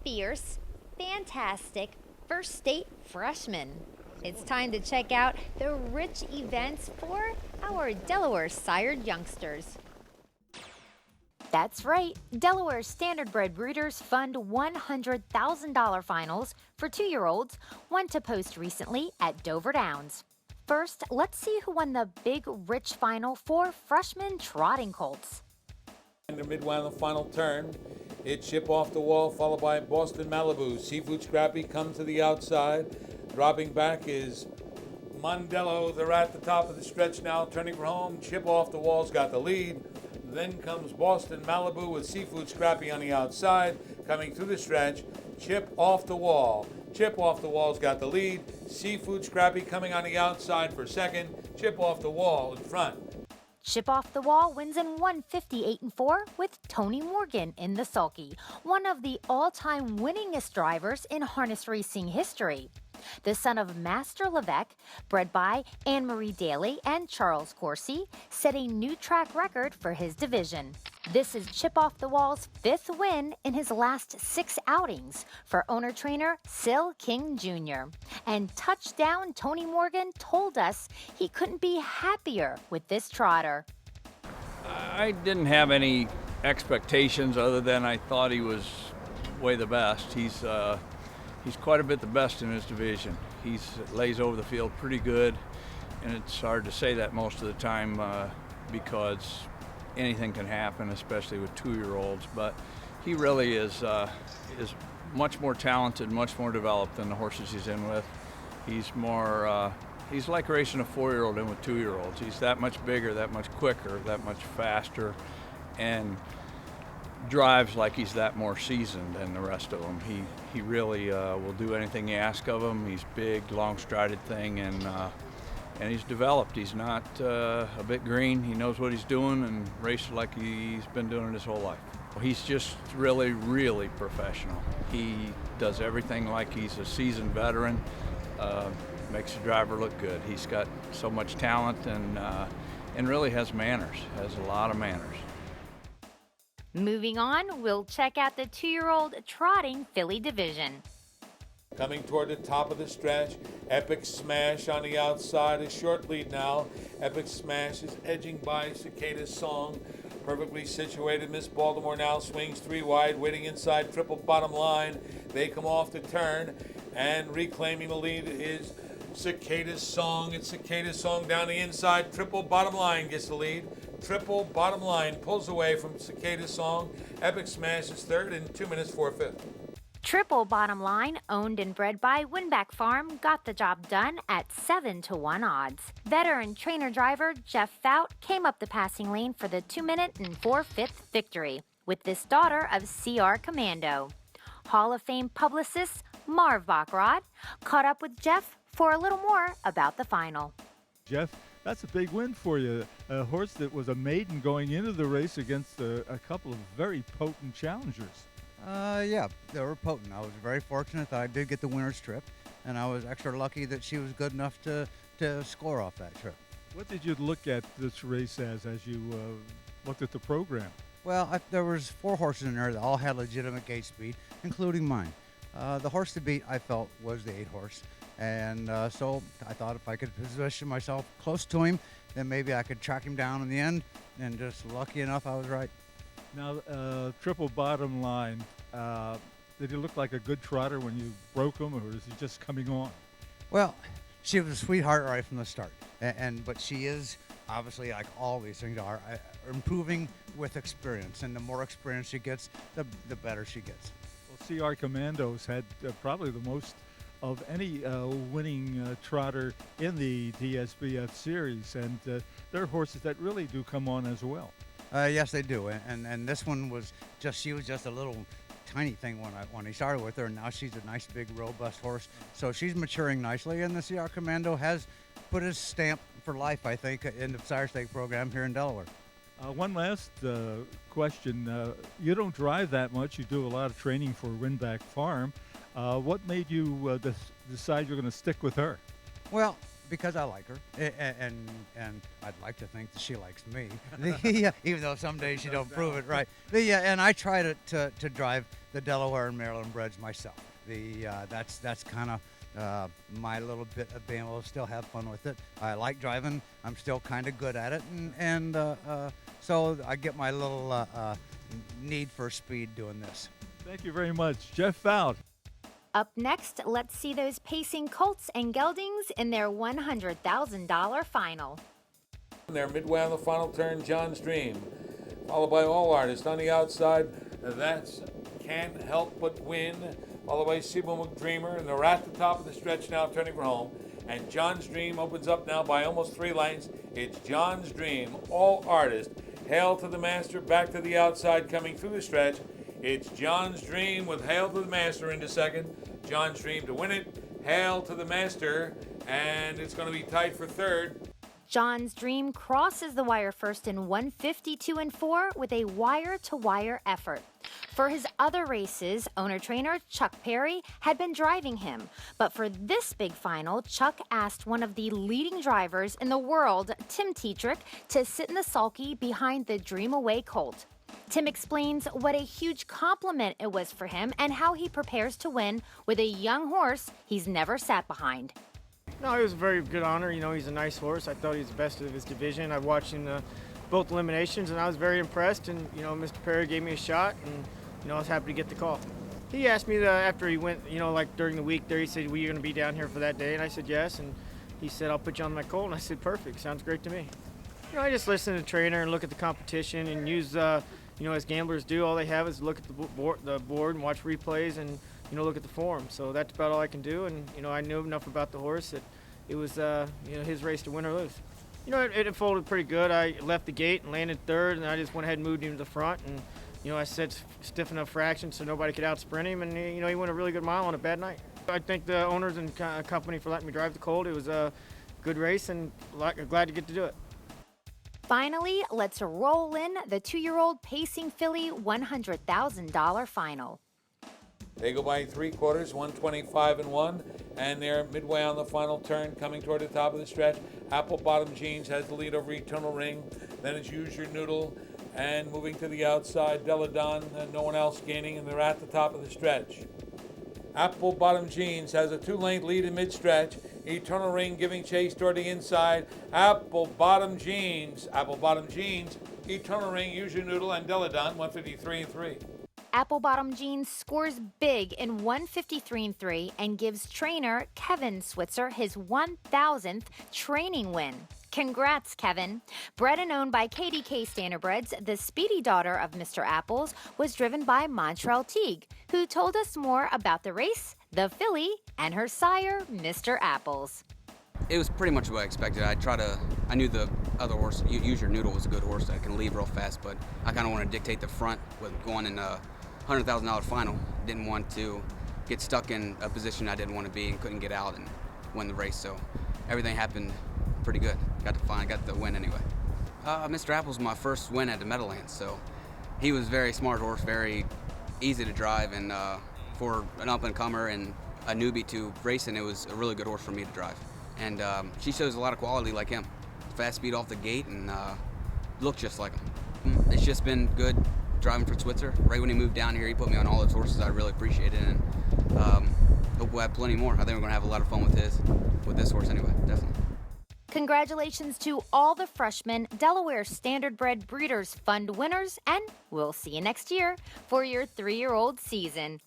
fierce, fantastic first state freshman. It's time to check out the rich events for our Delaware sired youngsters. That's right, Delaware Standardbred breeders fund $100,000 finals for 2-year-olds, one to post recently at Dover Downs. First, let's see who won the big rich final for freshman trotting colts. In the midway on the final turn, it's Chipoffthewall followed by Boston Malibu. Seafood Scrappy comes to the outside. Dropping back is Mondello. They're at the top of the stretch now, turning for home. Chipoffthewall's got the lead. Then comes Boston Malibu with Seafood Scrappy on the outside. Coming through the stretch, Chipoffthewall. Chipoffthewall's got the lead. Seafood Scrappy coming on the outside for second. Chipoffthewall in front. Chipoffthewall wins in 158-4 with Tony Morgan in the sulky, one of the all-time winningest drivers in harness racing history. The son of Master Levesque, bred by Anne-Marie Daly and Charles Coursey, set a new track record for his division. This is Chipoffthewall's 5th win in his last 6 outings for owner-trainer Sil King Jr. And touchdown Tony Morgan told us he couldn't be happier with this trotter. I didn't have any expectations other than I thought he was way the best. He's quite a bit the best in his division. He lays over the field pretty good, and it's hard to say that most of the time because anything can happen, especially with 2-year-olds. But he really is much more talented, much more developed than the horses he's in with. He's more, he's like racing a 4-year-old in with 2-year-olds. He's that much bigger, that much quicker, that much faster, and drives like he's that more seasoned than the rest of them. He really will do anything you ask of him. He's big, long-strided thing, and he's developed. He's not a bit green. He knows what he's doing and races like he's been doing it his whole life. He's just really, really professional. He does everything like he's a seasoned veteran. Makes the driver look good. He's got so much talent and really has manners, has a lot of manners. Moving on, we'll check out the 2-year-old trotting filly division. Coming toward the top of the stretch, Epic Smash on the outside, a short lead now. Epic Smash is edging by Cicada's Song. Perfectly situated, Miss Baltimore now swings 3 wide, waiting inside Triple Bottom Line. They come off the turn, and reclaiming the lead is Cicada's Song. It's Cicada's Song down the inside. Triple Bottom Line gets the lead. Triple Bottom Line pulls away from Cicada's Song. Epic Smash is third in 2 minutes 4/5. Triple Bottom Line, owned and bred by Winback Farm, got the job done at 7-1 odds. Veteran trainer driver Jeff Fout came up the passing lane for the 2-minute and 4/5 victory with this daughter of CR Commando. Hall of Fame publicist Marv Bachrod caught up with Jeff for a little more about the final. Jeff, that's a big win for you. A horse that was a maiden going into the race against a couple of very potent challengers. Yeah, they were potent. I was very fortunate that I did get the winner's trip, and I was extra lucky that she was good enough to score off that trip. What did you look at this race as you looked at the program? Well, there was 4 horses in there that all had legitimate gate speed, including mine. The horse to beat, I felt, was the 8 horse. And so I thought if I could position myself close to him, then maybe I could track him down in the end. And just lucky enough, I was right. Now, Triple Bottom Line, did he look like a good trotter when you broke him, or is he just coming on? Well, she was a sweetheart right from the start. But she is, obviously, like all these things are, improving with experience. And the more experience she gets, the better she gets. Well, CR Commandos had probably the most of any winning trotter in the DSBF series, and they're horses that really do come on as well. Yes, they do, and this one was she was just a little tiny thing when I started with her, and now she's a nice big robust horse. So she's maturing nicely, and the CR Commando has put his stamp for life, I think, in the sire stake program here in Delaware. One last question. You don't drive that much. You do a lot of training for Winback Farm. What made you decide you're going to stick with her? Well, because I like her, and I'd like to think that she likes me. Even though some days she don't prove it right. And I try to drive the Delaware and Maryland breds myself. That's kind of my little bit of being able to still have fun with it. I like driving. I'm still kind of good at it, and so I get my little need for speed doing this. Thank you very much. Jeff Fout. Up next, let's see those pacing colts and geldings in their $100,000 final. They're midway on the final turn, John's Dream, followed by All Artist on the outside. That's Can't Help But Win, followed by Seaboom Dreamer, and they're at the top of the stretch now, turning for home. And John's Dream opens up now by almost 3 lengths. It's John's Dream, All Artist, Hail to the Master, back to the outside, coming through the stretch. It's John's Dream with Hail to the Master into second. John's Dream to win it, Hail to the Master, and it's going to be tight for third. John's Dream crosses the wire first in 152-4 with a wire-to-wire effort. For his other races, owner-trainer Chuck Perry had been driving him. But for this big final, Chuck asked one of the leading drivers in the world, Tim Tetrick, to sit in the sulky behind the Dream Away colt. Tim explains what a huge compliment it was for him and how he prepares to win with a young horse he's never sat behind. No, it was a very good honor. You know, he's a nice horse. I thought he was the best of his division. I watched him both eliminations, and I was very impressed. And, you know, Mr. Perry gave me a shot, and, you know, I was happy to get the call. He asked me after he went, you know, like during the week there, he said, "Well, you're going to be down here for that day?" And I said, "Yes." And he said, "I'll put you on my colt." And I said, "Perfect. Sounds great to me." You know, I just listen to the trainer and look at the competition and use, you know, as gamblers do, all they have is look at the board and watch replays and, you know, look at the form. So that's about all I can do. And, you know, I knew enough about the horse that it was, you know, his race to win or lose. You know, it unfolded pretty good. I left the gate and landed third, and I just went ahead and moved him to the front. And, you know, I set stiff enough for action so nobody could out-sprint him. And, you know, he went a really good mile on a bad night. I thank the owners and company for letting me drive the colt. It was a good race, and glad to get to do it. Finally, let's roll in the 2-year-old pacing filly $100,000 final. They go by 3/4, 125-1, and they're midway on the final turn, coming toward the top of the stretch. Apple Bottom Jeans has the lead over Eternal Ring. Then it's Use Your Noodle, and moving to the outside, Deladon, and no one else gaining, and they're at the top of the stretch. Apple Bottom Jeans has a 2-length lead in mid-stretch. Eternal Ring giving chase toward the inside. Apple Bottom Jeans, Eternal Ring, Use Your Noodle, and Deladon, 153-3. Apple Bottom Jeans scores big in 153-3 and gives trainer Kevin Switzer his 1,000th training win. Congrats, Kevin. Bred and owned by KDK Standardbreds, the speedy daughter of Mr. Apples was driven by Montreal Teague, who told us more about the race, the filly, and her sire, Mr. Apples. It was pretty much what I expected. I knew the other horse, Use Your Noodle, was a good horse that can leave real fast, but I kind of want to dictate the front with going in a $100,000 final. Didn't want to get stuck in a position I didn't want to be and couldn't get out and win the race. So everything happened pretty good. Got the win anyway. Mr. Apple's my first win at the Meadowlands, so he was a very smart horse, very easy to drive, and for an up-and-comer and a newbie to racing, it was a really good horse for me to drive. And she shows a lot of quality like him. Fast speed off the gate and looked just like him. It's just been good driving for Switzer. Right when he moved down here, he put me on all his horses. I really appreciate it, and hope we'll have plenty more. I think we're going to have a lot of fun with this horse anyway, definitely. Congratulations to all the freshmen, Delaware Standardbred Breeders' Fund winners, and we'll see you next year for your 3-year-old season.